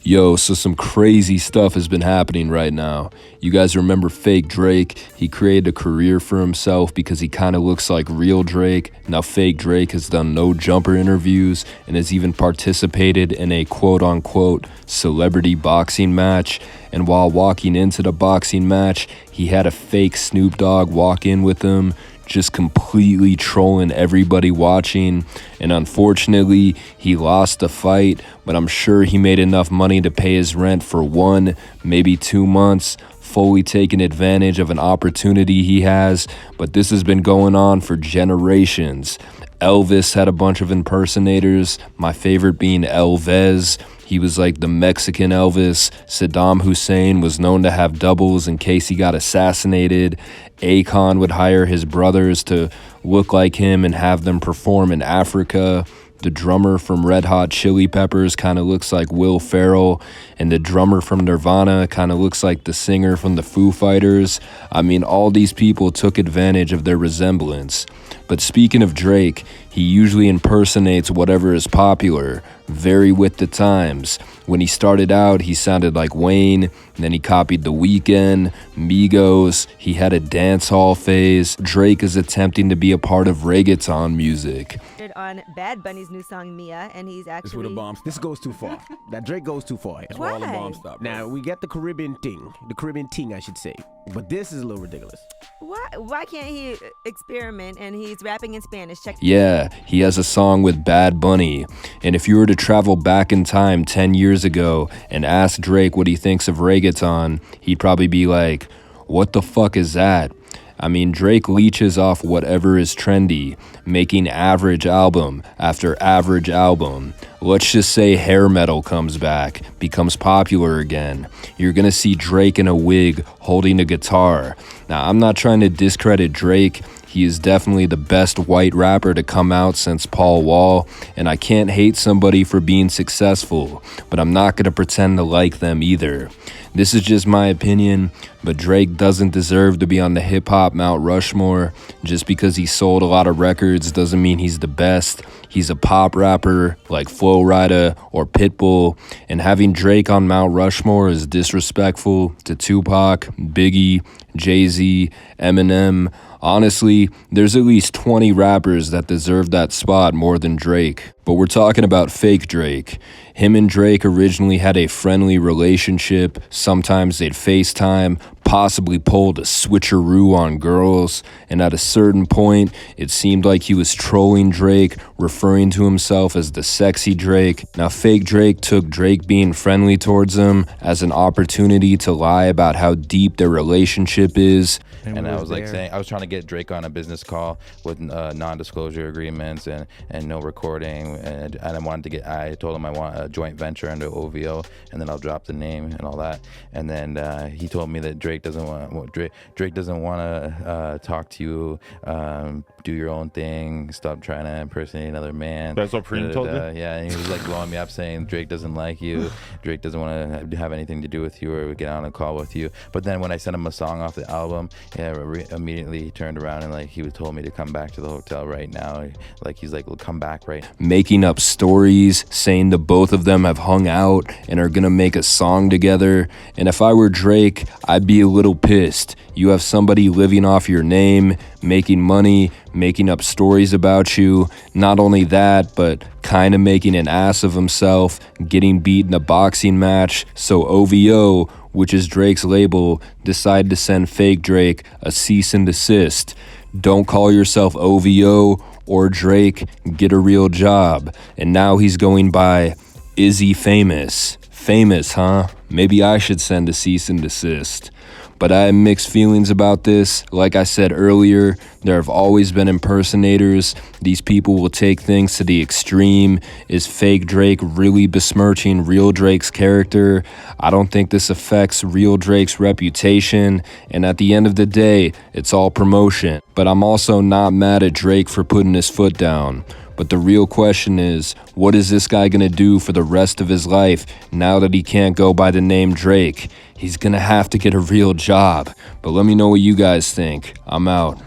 Yo, so some crazy stuff has been happening right now. You guys remember Fake Drake? He created a career for himself because he kind of looks like real Drake. Now Fake Drake has done no jumper interviews and has even participated in a quote-unquote celebrity boxing match. And while walking into the boxing match, he had a fake Snoop Dogg walk in with him, just completely trolling everybody watching. And unfortunately, he lost the fight, but I'm sure he made enough money to pay his rent for 1, maybe 2 months, fully taking advantage of an opportunity he has. But this has been going on for generations. Elvis had a bunch of impersonators, my favorite being Elvez. He was like the Mexican Elvis. Saddam Hussein was known to have doubles in case he got assassinated. Akon would hire his brothers to look like him and have them perform in Africa. The drummer from Red Hot Chili Peppers kind of looks like Will Ferrell, and the drummer from Nirvana kind of looks like the singer from the Foo Fighters. I mean, all these people took advantage of their resemblance. But speaking of Drake, he usually impersonates whatever is popular, very with the times. When he started out, he sounded like Wayne, then he copied The Weeknd, Migos, he had a dance hall phase. Drake is attempting to be a part of reggaeton music. On Bad Bunny's new song Mia, and he's actually... This where the bombs. This goes too far. That Drake goes too far. Why? All the bombs stop. Now we get the Caribbean ting, I should say. But this is a little ridiculous. Why can't he experiment? And he's rapping in Spanish. Check. Yeah, he has a song with Bad Bunny. And if you were to travel back in time 10 years ago and ask Drake what he thinks of reggaeton, he'd probably be like, what the fuck is that? I mean, Drake leeches off whatever is trendy, making average album after average album. Let's just say hair metal comes back, becomes popular again. You're gonna see Drake in a wig holding a guitar. Now, I'm not trying to discredit Drake. He is definitely the best white rapper to come out since Paul Wall, and I can't hate somebody for being successful, but I'm not gonna pretend to like them either. This is just my opinion, but Drake doesn't deserve to be on the hip-hop Mount Rushmore. Just because he sold a lot of records doesn't mean he's the best. He's a pop rapper like Flo Rida or Pitbull, and having Drake on Mount Rushmore is disrespectful to Tupac, Biggie, Jay-Z, Eminem. Honestly, there's at least 20 rappers that deserve that spot more than Drake. But we're talking about Fake Drake. Him and Drake originally had a friendly relationship. Sometimes they'd FaceTime, possibly pulled a switcheroo on girls, and at a certain point, it seemed like he was trolling Drake, referring to himself as the sexy Drake. Now, Fake Drake took Drake being friendly towards him as an opportunity to lie about how deep their relationship is. And I was like saying, I was trying to get Drake on a business call with non-disclosure agreements and no recording, and I wanted to get. I told him I want a joint venture under OVO, and then I'll drop the name and all that. And then he told me that Drake doesn't want to talk to you. Do your own thing. Stop trying to impersonate another man. That's what Preem told you? Yeah, and he was like blowing me up saying Drake doesn't like you. Drake doesn't want to have anything to do with you or get on a call with you. But then when I sent him a song off the album, immediately he turned around and like he told me to come back to the hotel right now. Like he's like, "We'll come back right." Making up stories, saying the both of them have hung out and are gonna make a song together. And if I were Drake, I'd be a little pissed. You have somebody living off your name, making money, making up stories about you. Not only that, but kind of making an ass of himself, getting beat in a boxing match. So OVO, which is Drake's label, decided to send Fake Drake a cease and desist. Don't call yourself OVO or Drake, get a real job. And now he's going by Izzy Famous. Famous, huh? Maybe I should send a cease and desist. But I have mixed feelings about this. Like I said earlier, there have always been impersonators. These people will take things to the extreme. Is Fake Drake really besmirching real Drake's character? I don't think this affects real Drake's reputation. And at the end of the day, it's all promotion. But I'm also not mad at Drake for putting his foot down. But the real question is, what is this guy gonna do for the rest of his life now that he can't go by the name Drake? He's gonna have to get a real job. But let me know what you guys think. I'm out.